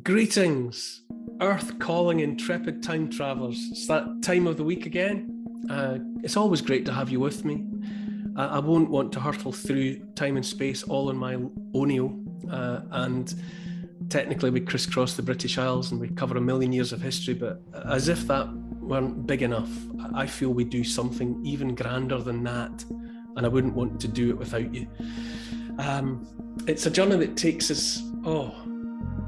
Greetings, Earth calling intrepid time travellers. It's that time of the week again. It's always great to have you with me. I won't want to hurtle through time and space all on my Oneo, and technically we crisscross the British Isles and we cover 1,000,000 years of history, but as if that weren't big enough, I feel we do something even grander than that, and I wouldn't want to do it without you. It's a journey that takes us,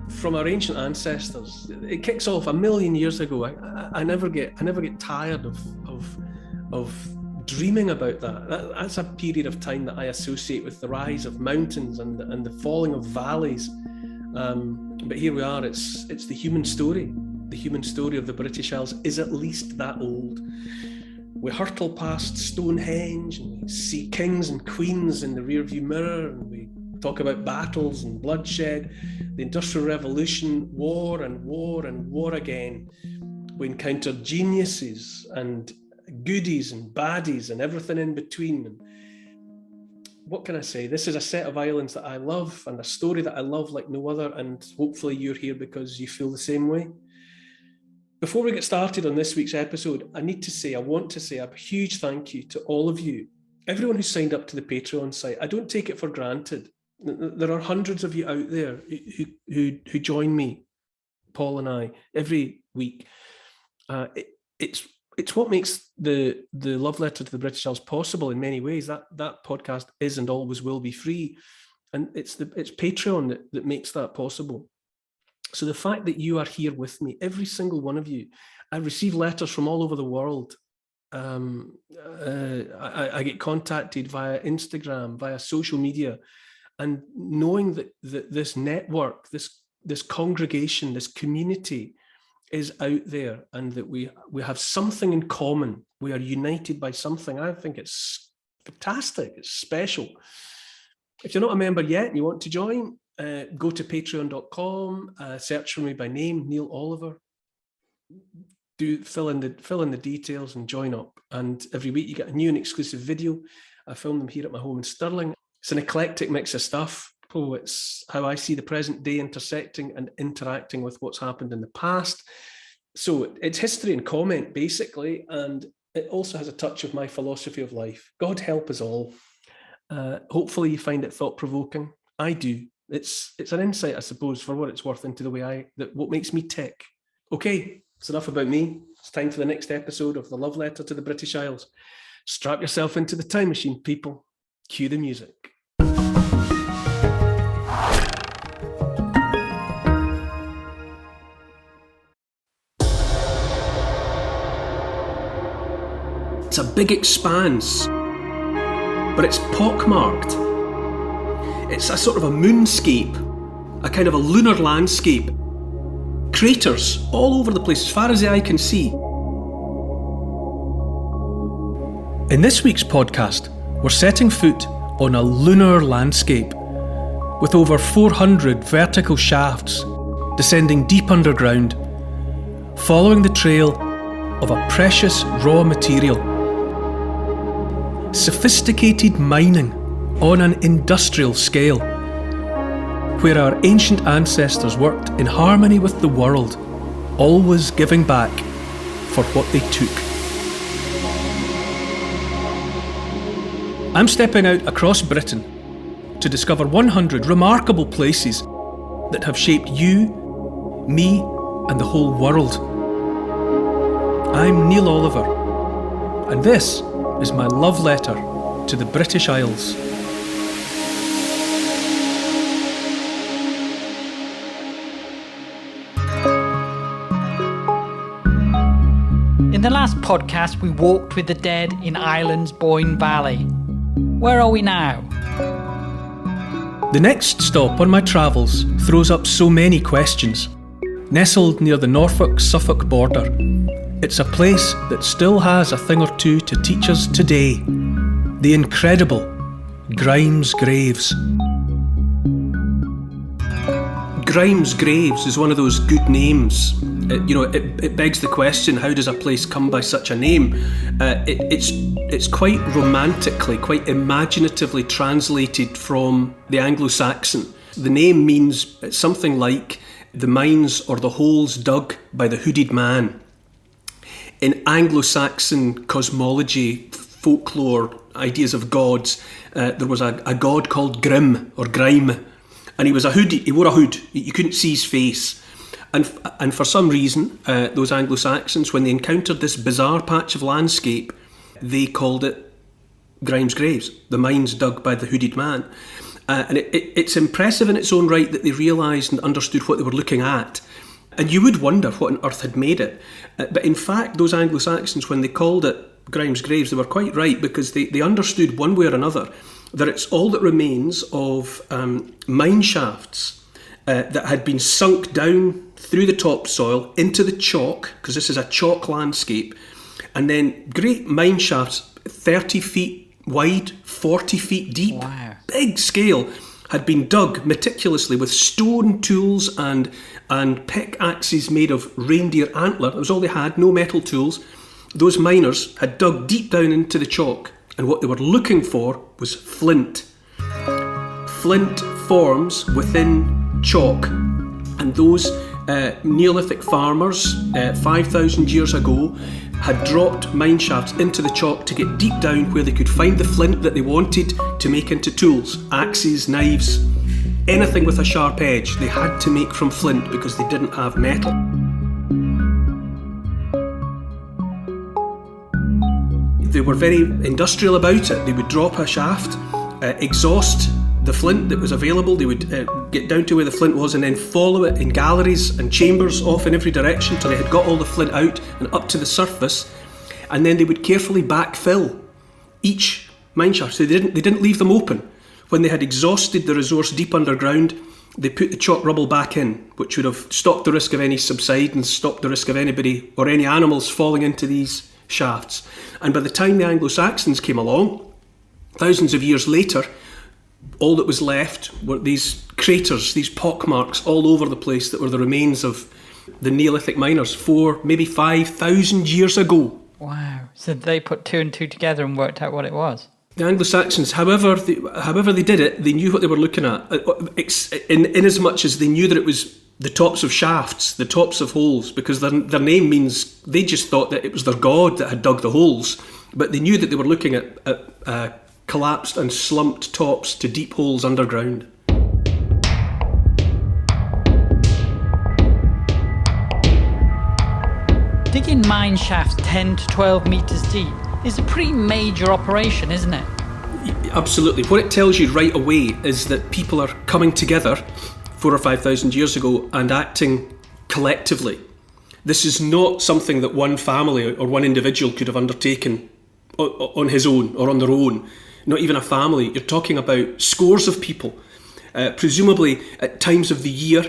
from our ancient ancestors. It kicks off 1,000,000 years ago. I never get tired of dreaming about that. That's a period of time that I associate with the rise of mountains and the falling of valleys. But here we are. It's the human story. The human story of the British Isles is at least that old. We hurtle past Stonehenge and we see kings and queens in the rearview mirror, and we talk about battles and bloodshed, the Industrial Revolution, war and war and war again. We encounter geniuses and goodies and baddies and everything in between. And what can I say? This is a set of islands that I love and a story that I love like no other, and hopefully you're here because you feel the same way. Before we get started on this week's episode, I want to say a huge thank you to all of you, everyone who signed up to the Patreon site. I don't take it for granted. There are hundreds of you out there who join me, Paul and I, every week. It's what makes the Love Letter to the British Isles possible in many ways. That podcast is and always will be free, and it's Patreon that makes that possible. So the fact that you are here with me, every single one of you, I receive letters from all over the world. I get contacted via Instagram, via social media, and knowing that this network, this congregation, this community is out there, and that we have something in common. We are united by something. I think it's fantastic. It's special. If you're not a member yet and you want to join, go to patreon.com, search for me by name, Neil Oliver. Do fill in the details and join up. And every week you get a new and exclusive video. I film them here at my home in Stirling. It's an eclectic mix of stuff. It's how I see the present day intersecting and interacting with what's happened in the past. So it's history and comment, basically, and it also has a touch of my philosophy of life. God help us all. Hopefully you find it thought-provoking. I do. It's an insight, I suppose, for what it's worth, into the way what makes me tick. Okay, it's enough about me. It's time for the next episode of the Love Letter to the British Isles. Strap yourself into the time machine, people. Cue the music. It's a big expanse, but it's pockmarked. It's a sort of a moonscape, a kind of a lunar landscape. Craters all over the place, as far as the eye can see. In this week's podcast, we're setting foot on a lunar landscape with over 400 vertical shafts descending deep underground, following the trail of a precious raw material. Sophisticated mining on an industrial scale, where our ancient ancestors worked in harmony with the world, always giving back for what they took. I'm stepping out across Britain to discover 100 remarkable places that have shaped you, me, and the whole world. I'm Neil Oliver, and this is my love letter to the British Isles. In the last podcast, we walked with the dead in Ireland's Boyne Valley. Where are we now? The next stop on my travels throws up so many questions. Nestled near the Norfolk-Suffolk border, it's a place that still has a thing or two to teach us today. The incredible Grime's Graves. Grime's Graves is one of those good names. It begs the question, how does a place come by such a name? It's quite romantically, quite imaginatively translated from the Anglo-Saxon. The name means something like the mines or the holes dug by the hooded man. In Anglo-Saxon cosmology, folklore, ideas of gods, there was a god called Grim or Grime, and he was a hood. He wore a hood. You couldn't see his face. And for some reason, those Anglo-Saxons, when they encountered this bizarre patch of landscape, they called it Grime's Graves, the mines dug by the hooded man. And it's impressive in its own right that they realised and understood what they were looking at. And you would wonder what on earth had made it. But in fact, those Anglo-Saxons, when they called it Grime's Graves, they were quite right, because they understood one way or another that it's all that remains of mine shafts that had been sunk down through the topsoil into the chalk, because this is a chalk landscape, and then great mine shafts, 30 feet wide, 40 feet deep, wow. Big scale, had been dug meticulously with stone tools and pickaxes made of reindeer antler. That was all they had, no metal tools. Those miners had dug deep down into the chalk, and what they were looking for was flint. Flint forms within chalk, and those Neolithic farmers 5,000 years ago had dropped mine shafts into the chalk to get deep down where they could find the flint that they wanted to make into tools, axes, knives, anything with a sharp edge they had to make from flint because they didn't have metal. They were very industrial about it. They would drop a shaft, exhaust the flint that was available. They would get down to where the flint was and then follow it in galleries and chambers off in every direction till they had got all the flint out and up to the surface. And then they would carefully backfill each mine shaft. So they didn't leave them open. When they had exhausted the resource deep underground, they put the chalk rubble back in, which would have stopped the risk of any subsidence, stopped the risk of anybody or any animals falling into these shafts. And by the time the Anglo-Saxons came along, thousands of years later, all that was left were these craters, these pockmarks all over the place that were the remains of the Neolithic miners 4,000, maybe 5,000 years ago. Wow. So they put two and two together and worked out what it was? The Anglo-Saxons, however they did it, they knew what they were looking at, in as much as they knew that it was the tops of shafts, the tops of holes, because their name means they just thought that it was their god that had dug the holes, but they knew that they were looking at collapsed and slumped tops to deep holes underground. Digging mine shafts 10 to 12 metres deep is a pretty major operation, isn't it? Absolutely. What it tells you right away is that people are coming together 4,000 or 5,000 years ago and acting collectively. This is not something that one family or one individual could have undertaken on his own or on their own. Not even a family. You're talking about scores of people, presumably at times of the year,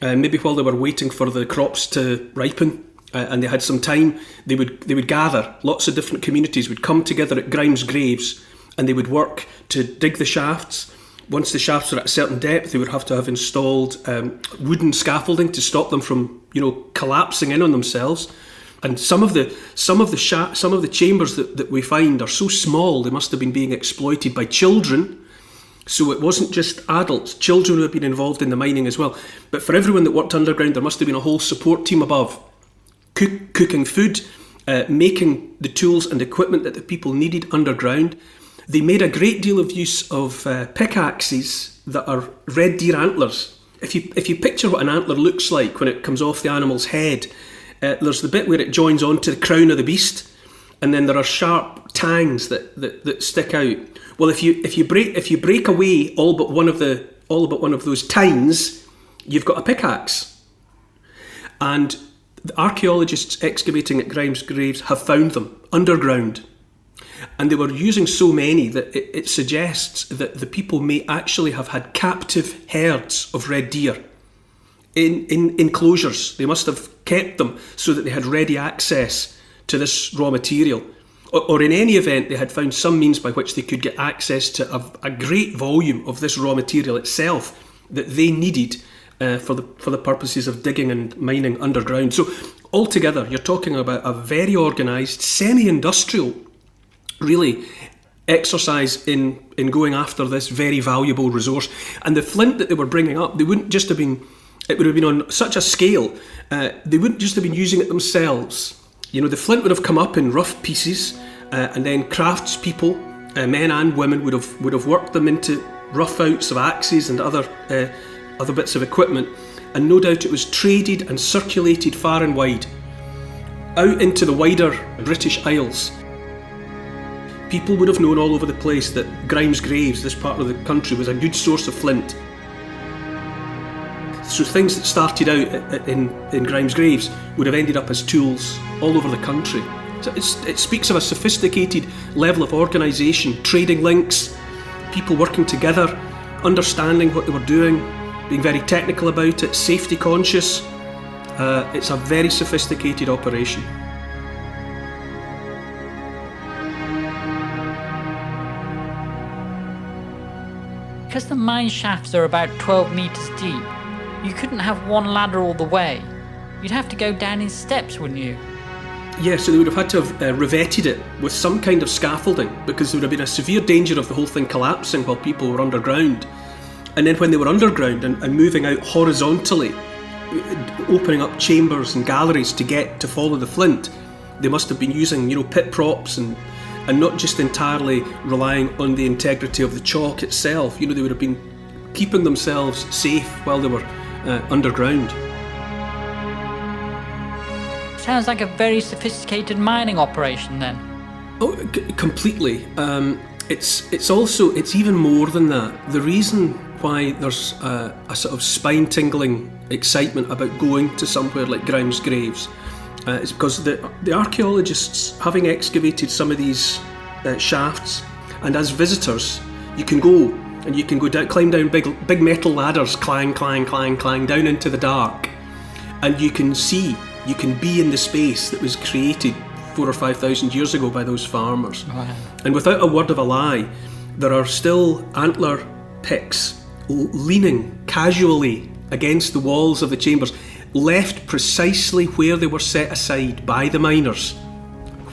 maybe while they were waiting for the crops to ripen, and they had some time. They would gather. Lots of different communities would come together at Grime's Graves, and they would work to dig the shafts. Once the shafts were at a certain depth, they would have to have installed wooden scaffolding to stop them from, collapsing in on themselves. And some of the chambers that we find are so small they must have been being exploited by children. So it wasn't just adults; children would have been involved in the mining as well. But for everyone that worked underground, there must have been a whole support team above, cooking food, making the tools and equipment that the people needed underground. They made a great deal of use of pickaxes that are red deer antlers. If you picture what an antler looks like when it comes off the animal's head. There's the bit where it joins onto the crown of the beast, and then there are sharp tangs that stick out. Well, if you break away all but one of those tines, you've got a pickaxe. And the archaeologists excavating at Grime's Graves have found them underground, and they were using so many that it suggests that the people may actually have had captive herds of red deer in enclosures. They must have kept them so that they had ready access to this raw material, or in any event they had found some means by which they could get access to a great volume of this raw material itself that they needed for the purposes of digging and mining underground. So altogether you're talking about a very organised, semi-industrial really exercise in going after this very valuable resource. And the flint that they were bringing up, it would have been on such a scale, they wouldn't just have been using it themselves. The flint would have come up in rough pieces, and then craftspeople, men and women, would have worked them into rough outs of axes and other bits of equipment, and no doubt it was traded and circulated far and wide out into the wider British Isles. People would have known all over the place that Grime's Graves, this part of the country, was a good source of flint. So things that started out in Grime's Graves would have ended up as tools all over the country. So it speaks of a sophisticated level of organisation, trading links, people working together, understanding what they were doing, being very technical about it, safety conscious. It's a very sophisticated operation. Because the mine shafts are about 12 metres deep, you couldn't have one ladder all the way. You'd have to go down in steps, wouldn't you? Yeah, so they would have had to have revetted it with some kind of scaffolding, because there would have been a severe danger of the whole thing collapsing while people were underground. And then when they were underground and moving out horizontally, opening up chambers and galleries to follow the flint, they must have been using, pit props and not just entirely relying on the integrity of the chalk itself. They would have been keeping themselves safe while they were underground. Sounds like a very sophisticated mining operation then. Oh, completely. It's even more than that. The reason why there's a sort of spine-tingling excitement about going to somewhere like Grime's Graves is because the archaeologists, having excavated some of these shafts, and as visitors, you can go down, climb down big metal ladders, clang, clang, clang, clang, down into the dark, and you can be in the space that was created 4,000 or 5,000 years ago by those farmers. Wow. And without a word of a lie, there are still antler picks leaning casually against the walls of the chambers, left precisely where they were set aside by the miners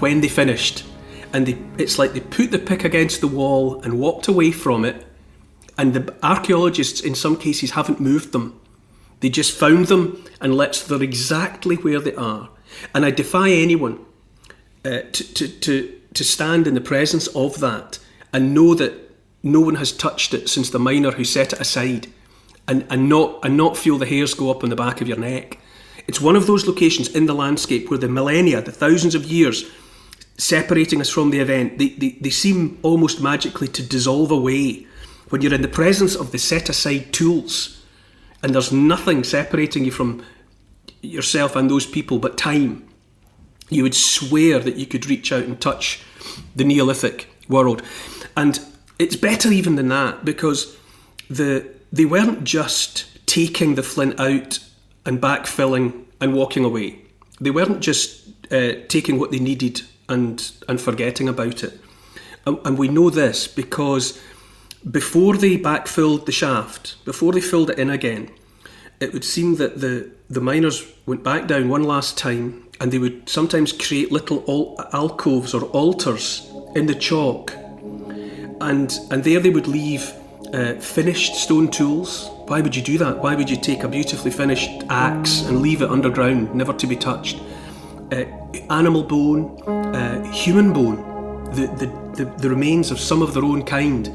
when they finished. And it's like they put the pick against the wall and walked away from it, and the archaeologists in some cases haven't moved them. They just found them and left them exactly where they are. And I defy anyone to stand in the presence of that and know that no one has touched it since the miner who set it aside, and not feel the hairs go up on the back of your neck. It's one of those locations in the landscape where the millennia, the thousands of years separating us from the event, they seem almost magically to dissolve away when you're in the presence of the set aside tools, and there's nothing separating you from yourself and those people but time. You would swear that you could reach out and touch the Neolithic world. And it's better even than that, because they weren't just taking the flint out and backfilling and walking away. They weren't just taking what they needed and forgetting about it. And we know this because before they backfilled the shaft, before they filled it in again, it would seem that the miners went back down one last time, and they would sometimes create little alcoves or altars in the chalk, and there they would leave finished stone tools. Why would you do that? Why would you take a beautifully finished axe and leave it underground, never to be touched? Animal bone, human bone, the remains of some of their own kind,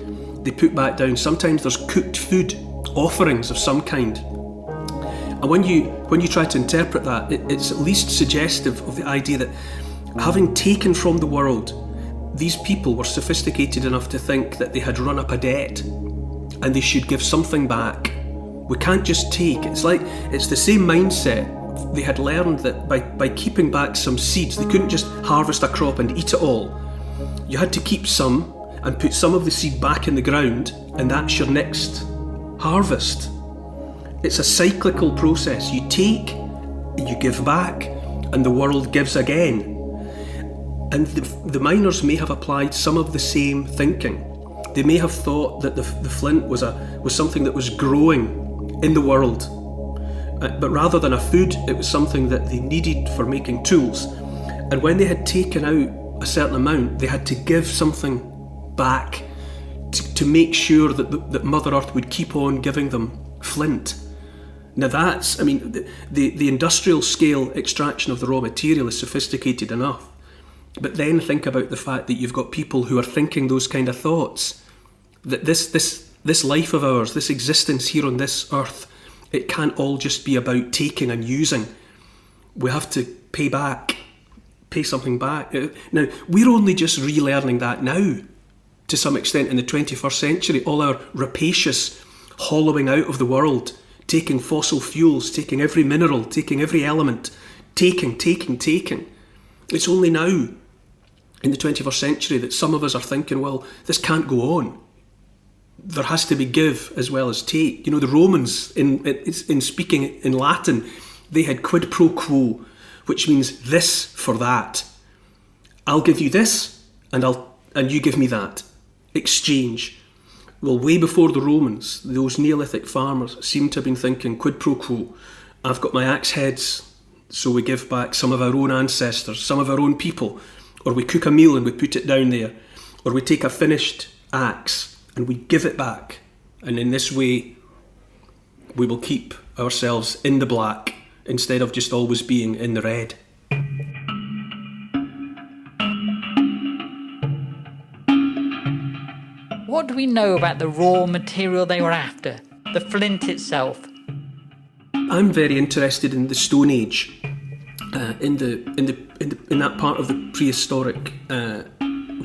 they put back down. Sometimes there's cooked food, offerings of some kind. And when you try to interpret that, it's at least suggestive of the idea that, having taken from the world, these people were sophisticated enough to think that they had run up a debt and they should give something back. We can't just take. It's the same mindset. They had learned that by keeping back some seeds, they couldn't just harvest a crop and eat it all. You had to keep some and put some of the seed back in the ground, and that's your next harvest. It's a cyclical process. You take, you give back, and the world gives again. And the miners may have applied some of the same thinking. They may have thought that the flint was something that was growing in the world, but rather than a food, it was something that they needed for making tools. And when they had taken out a certain amount, they had to give something back to make sure that Mother Earth would keep on giving them flint. Now that's, I mean, the industrial scale extraction of the raw material is sophisticated enough. But then think about the fact that you've got people who are thinking those kind of thoughts. That this life of ours, this existence here on this earth, it can't all just be about taking and using. We have to pay something back. Now, we're only just relearning that now, to some extent, in the 21st century. All our rapacious hollowing out of the world, taking fossil fuels, taking every mineral, taking every element, taking. It's only now, in the 21st century, that some of us are thinking, well, this can't go on. There has to be give as well as take. You know, the Romans, in speaking in Latin, they had quid pro quo, which means this for that. I'll give you this, and you give me that. Exchange. Well, way before the Romans, those Neolithic farmers seem to have been thinking quid pro quo. I've got my axe heads, so we give back some of our own ancestors, some of our own people, or we cook a meal and we put it down there, or we take a finished axe and we give it back. And in this way, we will keep ourselves in the black instead of just always being in the red. What do we know about the raw material they were after, the flint itself? I'm very interested in the Stone Age, in that part of the prehistoric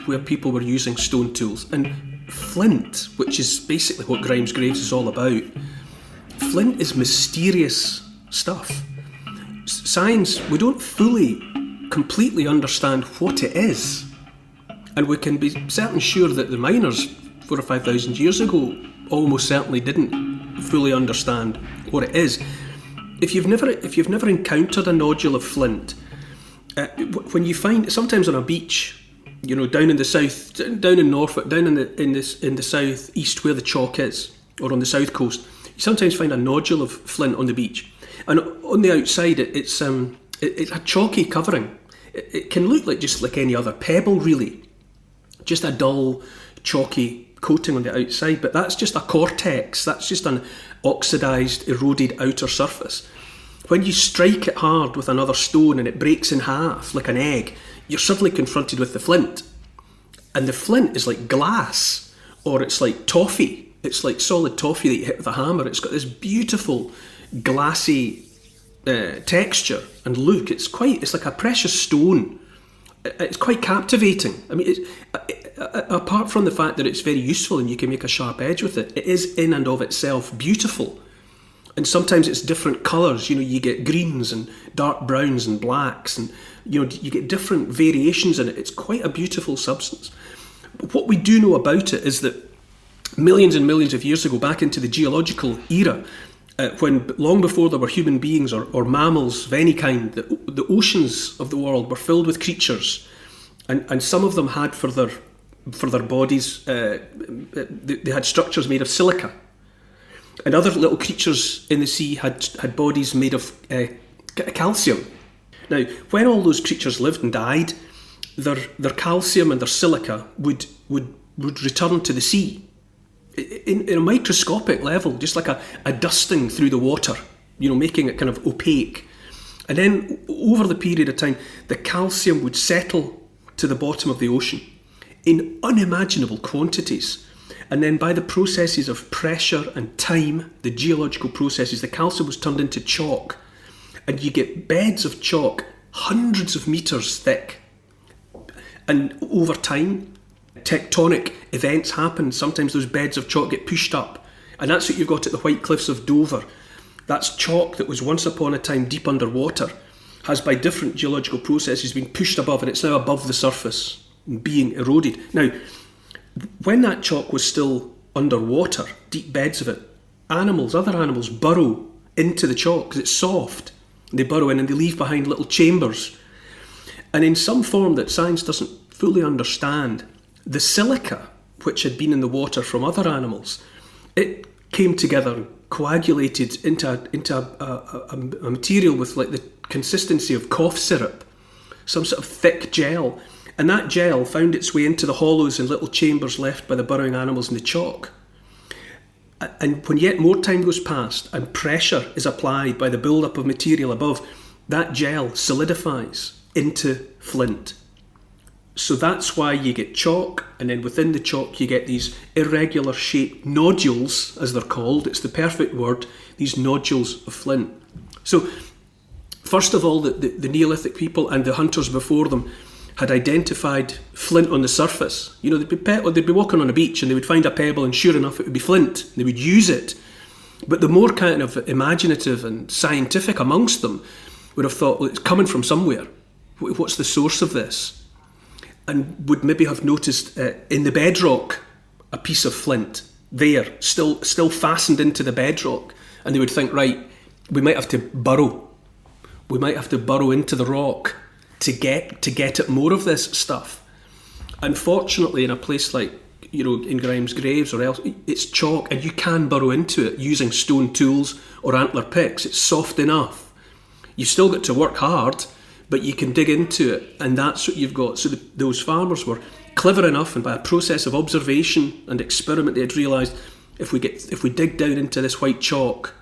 where people were using stone tools. And flint, which is basically what Grime's Graves is all about, flint is mysterious stuff. Science, we don't completely understand what it is. And we can be certain sure that the miners 4,000 or 5,000 years ago almost certainly didn't fully understand what it is. If you've never encountered a nodule of flint, when you find sometimes on a beach, you know, down in the south, down in Norfolk, down in the south east where the chalk is, or on the south coast, you sometimes find a nodule of flint on the beach, and on the outside it's a chalky covering. It can look just like any other pebble, really, just a dull chalky coating on the outside, but that's just a cortex. That's just an oxidised, eroded outer surface. When you strike it hard with another stone and it breaks in half like an egg, you're suddenly confronted with the flint. And the flint is like glass, or it's like toffee. It's like solid toffee that you hit with a hammer. It's got this beautiful glassy texture and look. It's like a precious stone. It's quite captivating. I mean, apart from the fact that it's very useful and you can make a sharp edge with it, it is in and of itself beautiful. And sometimes it's different colours. You know, you get greens and dark browns and blacks, and you know, you get different variations in it. It's quite a beautiful substance. But what we do know about it is that millions and millions of years ago, back into the geological era, when long before there were human beings or mammals of any kind, the oceans of the world were filled with creatures, and some of them had for their bodies, they had structures made of silica, and other little creatures in the sea had bodies made of calcium. Now, when all those creatures lived and died, their calcium and their silica would return to the sea. In a microscopic level, just like a dusting through the water, you know, making it kind of opaque. And then over the period of time, the calcium would settle to the bottom of the ocean in unimaginable quantities. And then by the processes of pressure and time, the geological processes, the calcium was turned into chalk. And you get beds of chalk hundreds of metres thick. And over time, tectonic events happen. Sometimes those beds of chalk get pushed up, and that's what you've got at the White Cliffs of Dover. That's chalk that was once upon a time deep underwater, has by different geological processes been pushed above, and it's now above the surface being eroded. Now, when that chalk was still underwater, deep beds of it, other animals burrow into the chalk because it's soft. They burrow in and they leave behind little chambers, and in some form that science doesn't fully understand, the silica, which had been in the water from other animals, it came together, coagulated into a material with like the consistency of cough syrup, some sort of thick gel, And that gel found its way into the hollows and little chambers left by the burrowing animals in the chalk. And when yet more time goes past and pressure is applied by the build-up of material above, that gel solidifies into flint. So that's why you get chalk, and then within the chalk you get these irregular shaped nodules, as they're called. It's the perfect word, these nodules of flint. So first of all, the Neolithic people and the hunters before them had identified flint on the surface. You know, they'd be walking on a beach and they would find a pebble, and sure enough it would be flint. They would use it. But the more kind of imaginative and scientific amongst them would have thought, well, it's coming from somewhere. What's the source of this? And would maybe have noticed in the bedrock a piece of flint there, still fastened into the bedrock. And they would think, right, we might have to burrow. We might have to burrow into the rock to get at more of this stuff. Unfortunately, in a place like, you know, in Grime's Graves or else, it's chalk, and you can burrow into it using stone tools or antler picks. It's soft enough. You've still got to work hard, but you can dig into it, and that's what you've got. So those farmers were clever enough, and by a process of observation and experiment, they had realised if we dig down into this white chalk,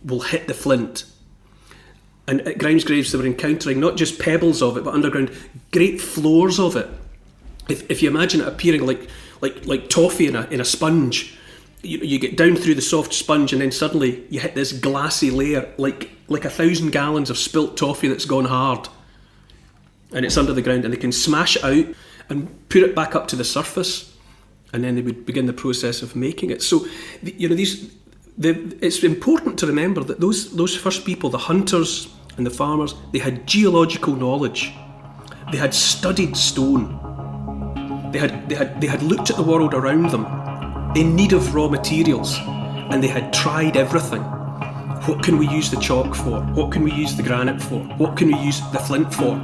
we'll hit the flint. And at Grime's Graves, they were encountering not just pebbles of it, but underground great floors of it. If you imagine it appearing like toffee in a sponge, you get down through the soft sponge, and then suddenly you hit this glassy layer, like 1,000 gallons of spilt toffee that's gone hard, and it's under the ground, and they can smash it out and put it back up to the surface, and then they would begin the process of making it. So, you know, it's important to remember that those first people, the hunters and the farmers, they had geological knowledge. They had studied stone. They had looked at the world around them in need of raw materials, and they had tried everything. What can we use the chalk for? What can we use the granite for? What can we use the flint for?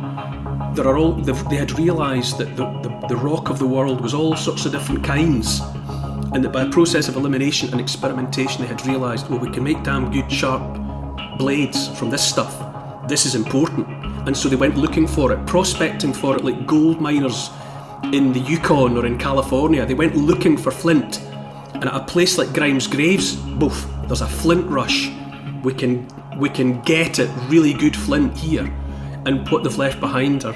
They had realised that the rock of the world was all sorts of different kinds, and that by a process of elimination and experimentation they had realised, well, we can make damn good sharp blades from this stuff. This is important. And so they went looking for it, prospecting for it like gold miners in the Yukon or in California. They went looking for flint, and at a place like Grime's Graves, there's a flint rush. We can get it really good flint here, and what they've left behind are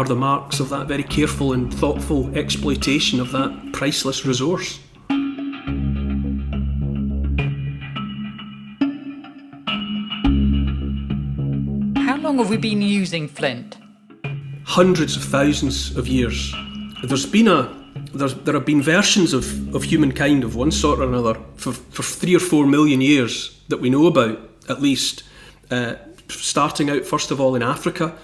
the marks of that very careful and thoughtful exploitation of that priceless resource. How long have we been using flint? Hundreds of thousands of years. There have been versions of humankind of one sort or another for 3 or 4 million years that we know about, at least. Starting out first of all in Africa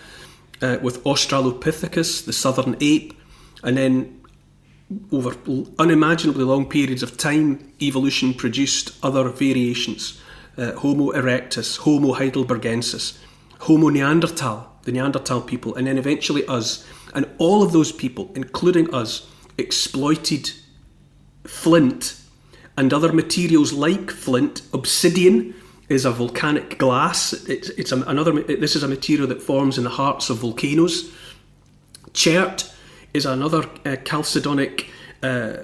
with Australopithecus, the southern ape, and then over unimaginably long periods of time, evolution produced other variations. Homo erectus, Homo heidelbergensis, Homo neanderthal, the Neanderthal people, and then eventually us. And all of those people, including us, exploited flint and other materials like flint. Obsidian is a volcanic glass. This is a material that forms in the hearts of volcanoes. Chert is another chalcedonic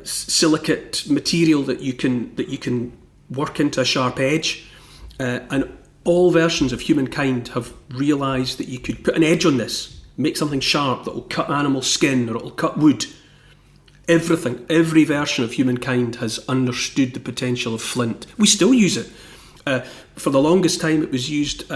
silicate material that you can work into a sharp edge, and all versions of humankind have realised that you could put an edge on this, make something sharp that will cut animal skin or it will cut wood. Every version of humankind has understood the potential of flint. We still use it. For the longest time it was used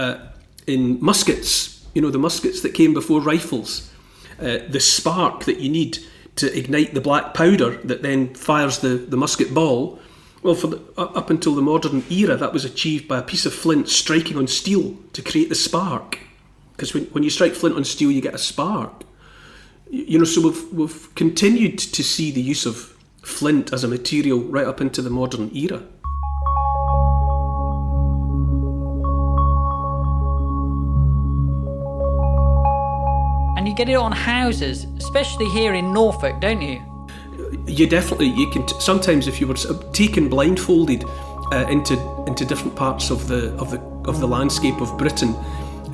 in muskets, you know, the muskets that came before rifles. The spark that you need to ignite the black powder that then fires the musket ball. Well, up until the modern era, that was achieved by a piece of flint striking on steel to create the spark. Because when you strike flint on steel, you get a spark. You know, so we've continued to see the use of flint as a material right up into the modern era. And you get it on houses, especially here in Norfolk, don't you? You can. Sometimes, if you were taken blindfolded into different parts of the landscape of Britain,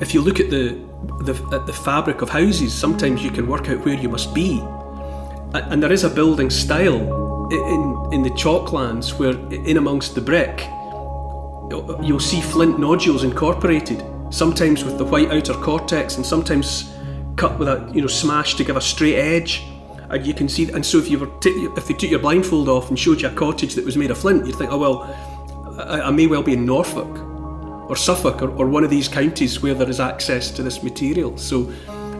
if you look at the fabric of houses, sometimes you can work out where you must be. And there is a building style in the chalklands where, in amongst the brick, you'll see flint nodules incorporated, sometimes with the white outer cortex, and sometimes cut with a smashed to give a straight edge. And you can see, and so if they took your blindfold off and showed you a cottage that was made of flint, you'd think, oh well, I may well be in Norfolk or Suffolk or one of these counties where there is access to this material. So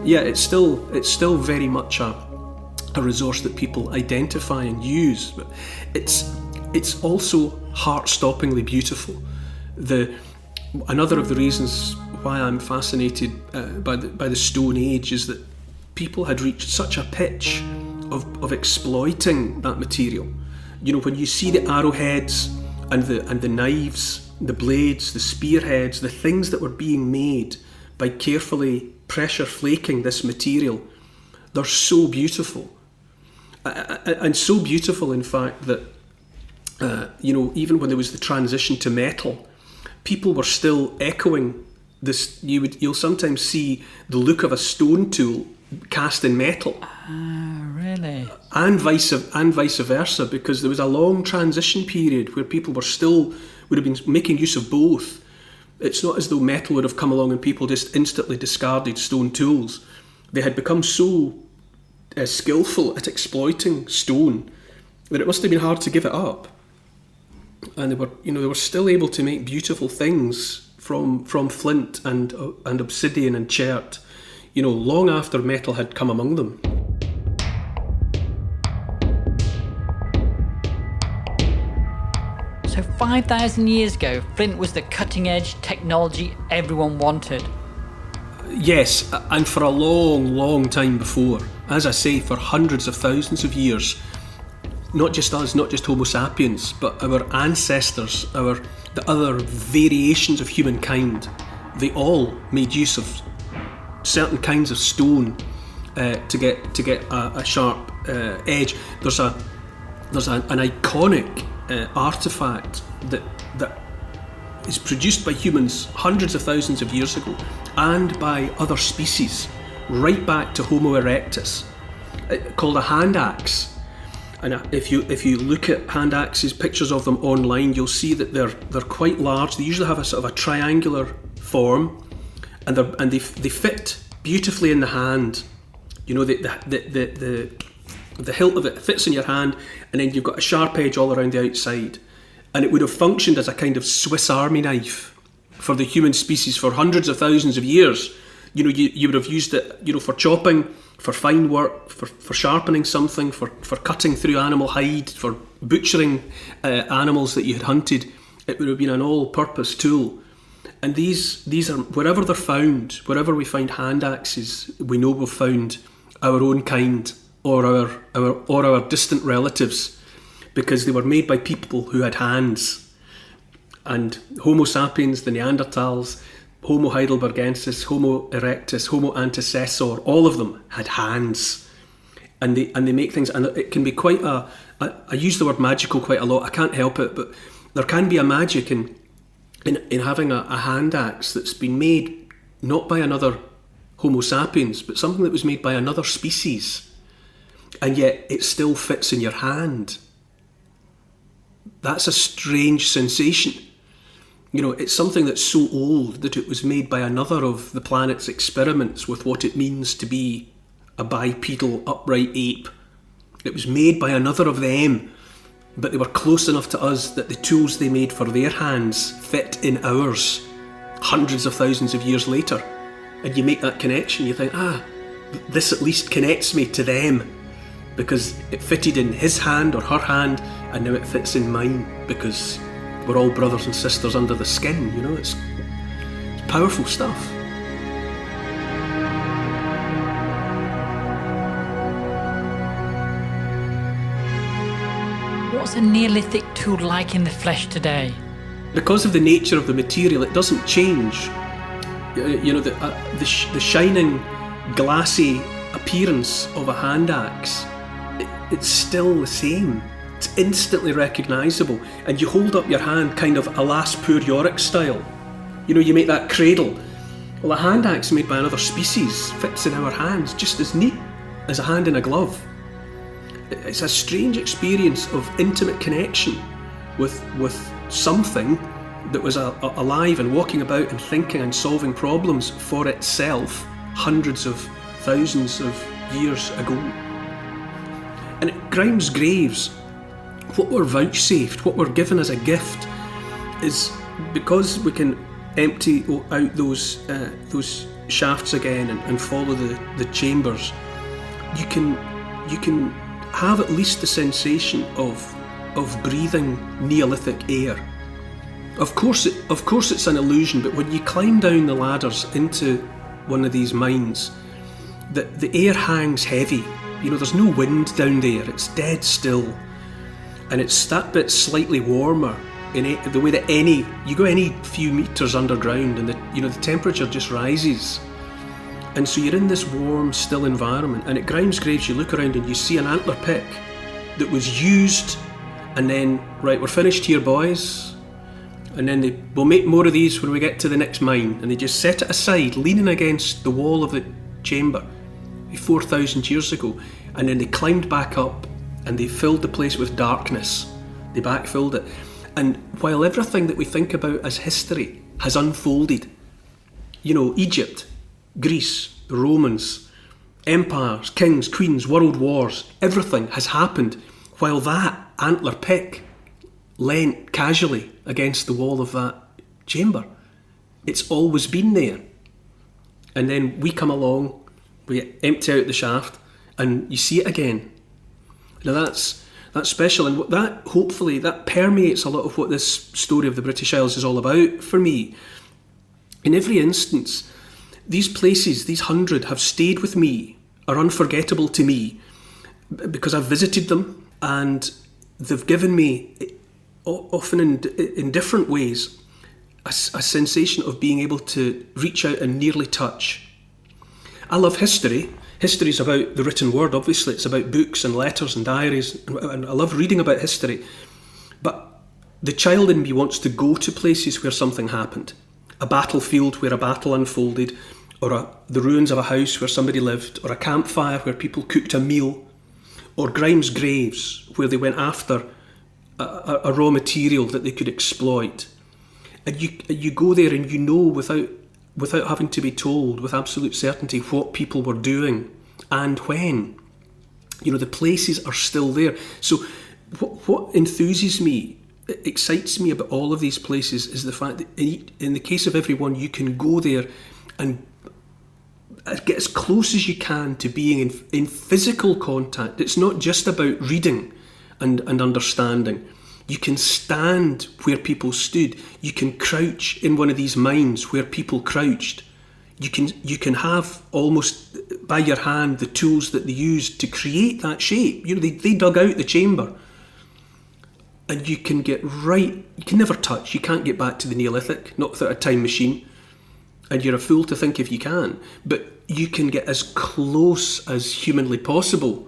yeah, it's still very much a resource that people identify and use, but it's also heart-stoppingly beautiful. Another of the reasons why I'm fascinated by the Stone Age is that people had reached such a pitch of exploiting that material. When you see the arrowheads and the knives, the blades, the spearheads, the things that were being made by carefully pressure flaking this material, they're so beautiful. And so beautiful, in fact, that even when there was the transition to metal, people were still echoing this. You'll sometimes see the look of a stone tool cast in metal. Really? And vice versa, because there was a long transition period where people would have been making use of both. It's not as though metal would have come along and people just instantly discarded stone tools. They had become so skillful at exploiting stone that it must have been hard to give it up. And they were still able to make beautiful things from flint and obsidian and chert, long after metal had come among them. So 5,000 years ago, flint was the cutting-edge technology everyone wanted. Yes, and for a long, long time before. As I say, for hundreds of thousands of years, not just us, not just Homo sapiens, but our ancestors, the other variations of humankind, they all made use of certain kinds of stone to get a sharp edge. There's an iconic artifact that is produced by humans hundreds of thousands of years ago and by other species, right back to Homo erectus, called a hand axe. And if you look at hand axes, pictures of them online, you'll see that they're quite large. They usually have a sort of a triangular form, and they fit beautifully in the hand. The hilt of it fits in your hand, and then you've got a sharp edge all around the outside. And it would have functioned as a kind of Swiss Army knife for the human species for hundreds of thousands of years. You would have used it, for chopping, for fine work, for sharpening something, for cutting through animal hide, for butchering animals that you had hunted. It would have been an all-purpose tool. And these are, wherever they're found, wherever we find hand axes, we know we've found our own kind or our distant relatives, because they were made by people who had hands. And Homo sapiens, the Neanderthals, Homo heidelbergensis, Homo erectus, Homo antecessor, all of them had hands. And they make things, and it can be quite I use the word magical quite a lot, I can't help it, but there can be a magic in having a hand axe that's been made not by another Homo sapiens, but something that was made by another species, and yet it still fits in your hand. That's a strange sensation. It's something that's so old that it was made by another of the planet's experiments with what it means to be a bipedal upright ape. It was made by another of them, but they were close enough to us that the tools they made for their hands fit in ours hundreds of thousands of years later. And you make that connection, you think, this at least connects me to them, because it fitted in his hand or her hand, and now it fits in mine because we're all brothers and sisters under the skin. It's powerful stuff. What's a Neolithic tool like in the flesh today? Because of the nature of the material, it doesn't change. The shining, glassy appearance of a hand axe, it's still the same. It's instantly recognisable, and you hold up your hand kind of alas poor Yorick style. You make that cradle, Well, a hand axe made by another species fits in our hands just as neat as a hand in a glove. It's a strange experience of intimate connection with something that was alive and walking about and thinking and solving problems for itself hundreds of thousands of years ago. And at Grime's graves, what we're vouchsafed, what we're given as a gift, is because we can empty out those shafts again and follow the chambers. You can have at least the sensation of breathing Neolithic air. Of course it's an illusion, but when you climb down the ladders into one of these mines, the air hangs heavy. You know, there's no wind down there. It's dead still, and it's that bit slightly warmer. In the way that you go any few meters underground, and the temperature just rises, and so you're in this warm, still environment. And at Grime's graves, you look around and you see an antler pick that was used, and then right, we're finished here, boys. And then we'll make more of these when we get to the next mine, and they just set it aside, leaning against the wall of the chamber 4,000 years ago, and then they climbed back up and they filled the place with darkness. They backfilled it. And while everything that we think about as history has unfolded, Egypt, Greece, the Romans, empires, kings, queens, world wars, everything has happened while that antler pick leant casually against the wall of that chamber. It's always been there. And then we come along, we empty out the shaft, and you see it again. Now that's special, and that hopefully that permeates a lot of what this story of the British Isles is all about for me. In every instance, these places, these 100, have stayed with me, are unforgettable to me, because I've visited them, and they've given me, often in different ways, a sensation of being able to reach out and nearly touch. I love history. History is about the written word, obviously. It's about books and letters and diaries, and I love reading about history. But the child in me wants to go to places where something happened. A battlefield where a battle unfolded, or the ruins of a house where somebody lived, or a campfire where people cooked a meal, or Grime's graves where they went after a raw material that they could exploit. And you go there and you know without having to be told with absolute certainty what people were doing and when. The places are still there. So what enthuses me, excites me about all of these places is the fact that in the case of everyone, you can go there and get as close as you can to being in physical contact. It's not just about reading and understanding. You can stand where people stood. You can crouch in one of these mines where people crouched. You can have almost by your hand the tools that they used to create that shape. They dug out the chamber. And you can get right, you can never touch, you can't get back to the Neolithic, not without a time machine. And you're a fool to think if you can. But you can get as close as humanly possible.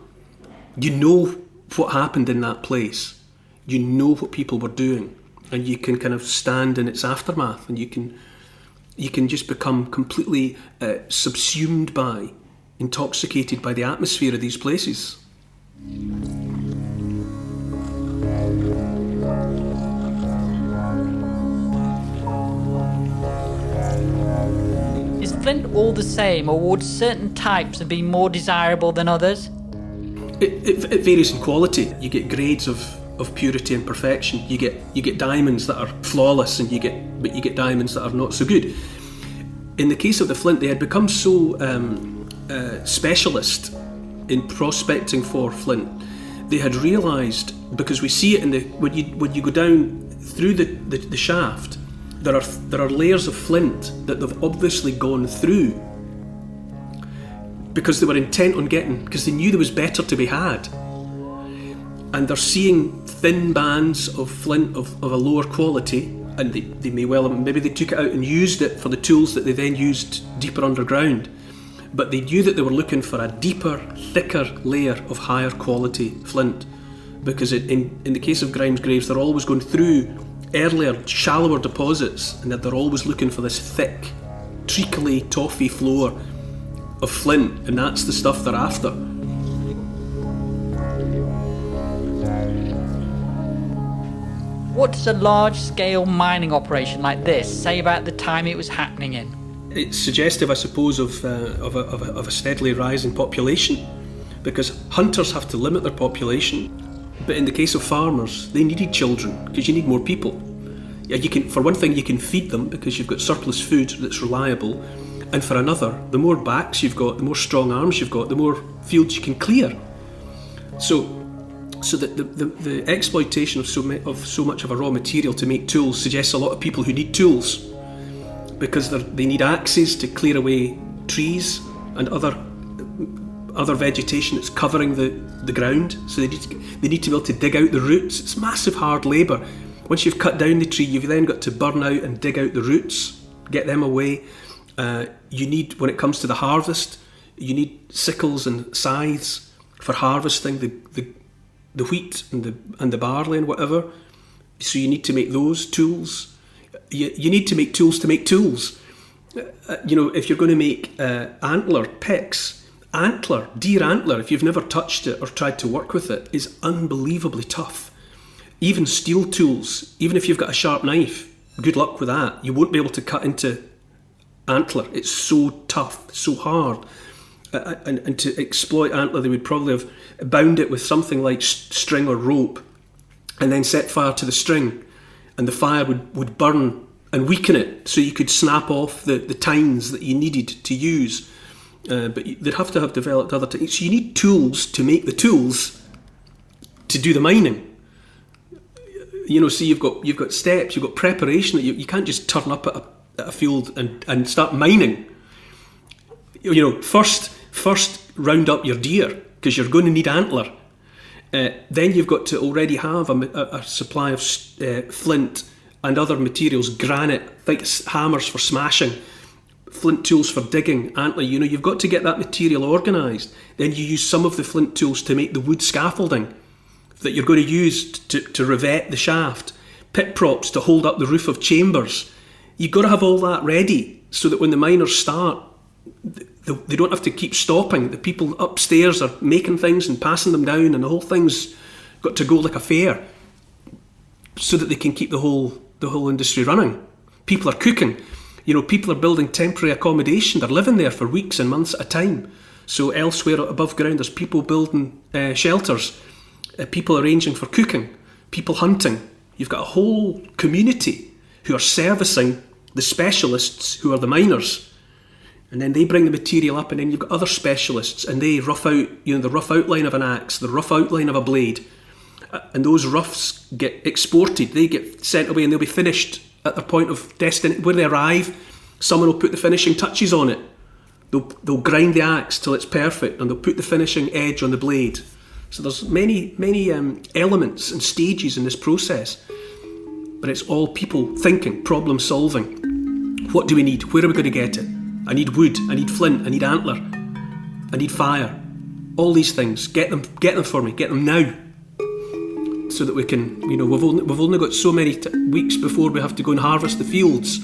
You know what happened in that place. You know what people were doing, and you can kind of stand in its aftermath, and you can just become completely subsumed by, intoxicated by the atmosphere of these places. Is flint all the same, or would certain types have been more desirable than others? It varies in quality. You get grades of purity and perfection. You get diamonds that are flawless, but you get diamonds that are not so good. In the case of the flint, they had become so specialist in prospecting for flint. They had realised, because we see it when you go down through the shaft, there are layers of flint that they've obviously gone through because they were intent on getting, because they knew there was better to be had. And they're seeing thin bands of flint of a lower quality, and they may well have, maybe they took it out and used it for the tools that they then used deeper underground. But they knew that they were looking for a deeper, thicker layer of higher quality flint, because in the case of Grime's graves, they're always going through earlier, shallower deposits, and that they're always looking for this thick, treacly toffee floor of flint, and that's the stuff they're after. What does a large-scale mining operation like this say about the time it was happening in? It's suggestive, I suppose, of a steadily rising population, because hunters have to limit their population. But in the case of farmers, they needed children because you need more people. Yeah, you can, for one thing, you can feed them because you've got surplus food that's reliable, and for another, the more backs you've got, the more strong arms you've got, the more fields you can clear. So that the exploitation of so much of a raw material to make tools suggests a lot of people who need tools, because they need axes to clear away trees and other vegetation that's covering the ground. So they need to be able to dig out the roots. It's massive hard labour. Once you've cut down the tree, you've then got to burn out and dig out the roots, get them away. You need, when it comes to the harvest, you need sickles and scythes for harvesting the wheat and the barley and whatever. So you need to make those tools. You need to make tools to make tools. If you're going to make antler picks, deer antler, if you've never touched it or tried to work with it, is unbelievably tough. Even steel tools, even if you've got a sharp knife, good luck with that. You won't be able to cut into antler. It's so tough, so hard. And to exploit antler, they would probably have bound it with something like string or rope and then set fire to the string, and the fire would burn and weaken it so you could snap off the tines that you needed to use. But they'd have to have developed other techniques. So you need tools to make the tools to do the mining. So you've got steps, you've got preparation. That you can't just turn up at a field and start mining. First round up your deer, because you're going to need antler. Then you've got to already have a supply of flint and other materials, granite, like hammers for smashing, flint tools for digging, antler. You've got to get that material organised. Then you use some of the flint tools to make the wood scaffolding that you're going to use to rivet the shaft, pit props to hold up the roof of chambers. You've got to have all that ready so that when the miners start, they don't have to keep stopping. The people upstairs are making things and passing them down, and the whole thing's got to go like a fair so that they can keep the whole industry running. People are cooking. People are building temporary accommodation. They're living there for weeks and months at a time. So elsewhere above ground, there's people building shelters, people arranging for cooking, people hunting. You've got a whole community who are servicing the specialists who are the miners. And then they bring the material up, and then you've got other specialists, and they rough out, the rough outline of an axe, the rough outline of a blade. And those roughs get exported. They get sent away, and they'll be finished at their point of destiny. When they arrive, someone will put the finishing touches on it. They'll grind the axe till it's perfect, and they'll put the finishing edge on the blade. So there's many elements and stages in this process. But it's all people thinking, problem solving. What do we need? Where are we going to get it? I need wood, I need flint, I need antler, I need fire. All these things, get them for me, get them now. So that we can, we've only got so many weeks before we have to go and harvest the fields.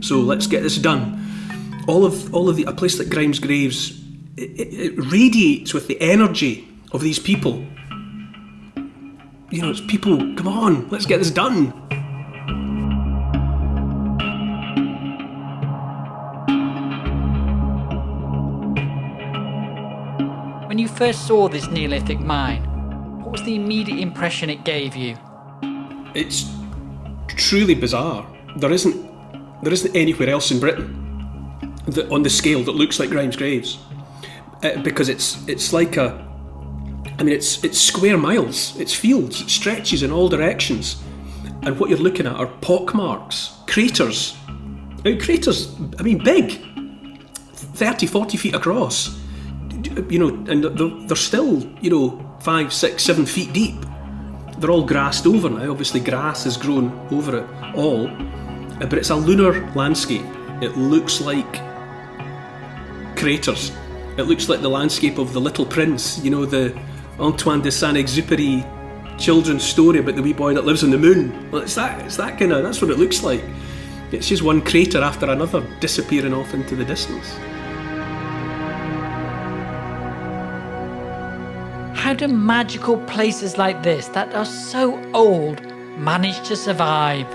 So let's get this done. A place like Grime's Graves, it radiates with the energy of these people. It's people, come on, let's get this done. When you first saw this Neolithic mine, what was the immediate impression it gave you? It's truly bizarre. There isn't anywhere else in Britain on the scale that looks like Grime's Graves, because it's like it's square miles, it's fields, it stretches in all directions, and what you're looking at are pockmarks, craters. Big, 30, 40 feet across. And they're still, 5, 6, 7 feet deep. They're all grassed over now. Obviously grass has grown over it all, but it's a lunar landscape. It looks like craters. It looks like the landscape of The Little Prince, the Antoine de Saint-Exupéry children's story about the wee boy that lives on the moon. Well, it's that kind of, that's what it looks like. It's just one crater after another disappearing off into the distance. How do magical places like this, that are so old, manage to survive?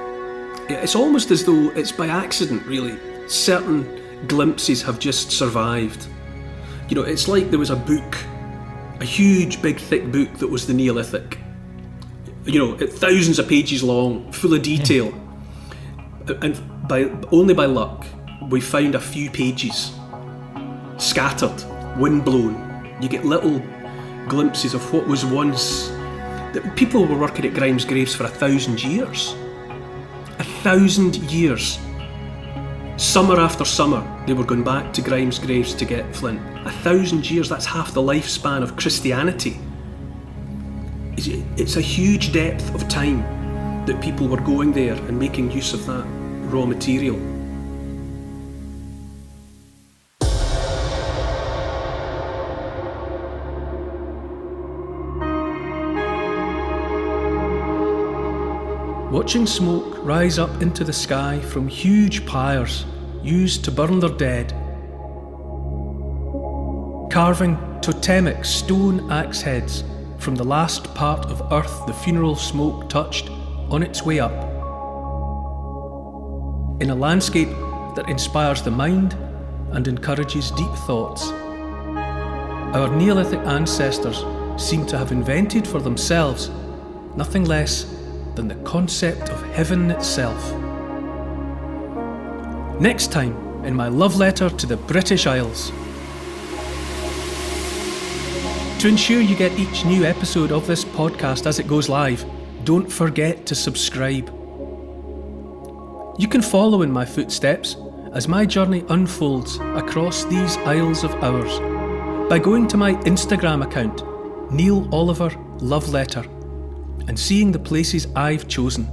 It's almost as though it's by accident, really. Certain glimpses have just survived. You know, it's like there was a book, a huge, big, thick book that was the Neolithic. You know, thousands of pages long, full of detail. And only by luck, we found a few pages scattered, wind-blown. You get little glimpses of what was once... People were working at Grime's graves for 1,000 years. 1,000 years. Summer after summer, they were going back to Grime's graves to get flint. 1,000 years, that's half the lifespan of Christianity. It's a huge depth of time that people were going there and making use of that raw material. Watching smoke rise up into the sky from huge pyres used to burn their dead. Carving totemic stone axe heads from the last part of earth the funeral smoke touched on its way up. In a landscape that inspires the mind and encourages deep thoughts. Our Neolithic ancestors seem to have invented for themselves nothing less than the concept of heaven itself. Next time in my love letter to the British Isles. To ensure you get each new episode of this podcast as it goes live, don't forget to subscribe. You can follow in my footsteps as my journey unfolds across these isles of ours by going to my Instagram account, Neil Oliver Love Letter, and seeing the places I've chosen.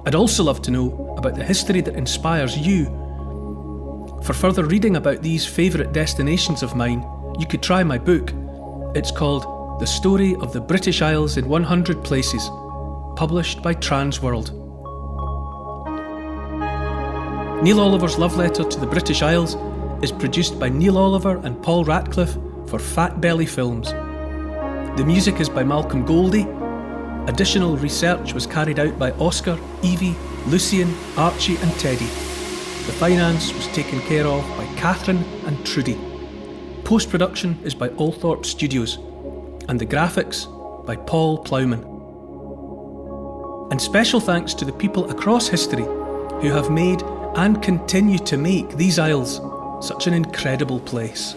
I'd also love to know about the history that inspires you. For further reading about these favourite destinations of mine, you could try my book. It's called The Story of the British Isles in 100 Places, published by Transworld. Neil Oliver's Love Letter to the British Isles is produced by Neil Oliver and Paul Ratcliffe for Fat Belly Films. The music is by Malcolm Goldie. Additional research was carried out by Oscar, Evie, Lucian, Archie and Teddy. The finance was taken care of by Catherine and Trudy. Post-production is by Althorpe Studios, and the graphics by Paul Plowman. And special thanks to the people across history who have made and continue to make these isles such an incredible place.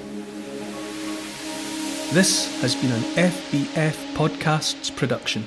This has been an FBF Podcasts production.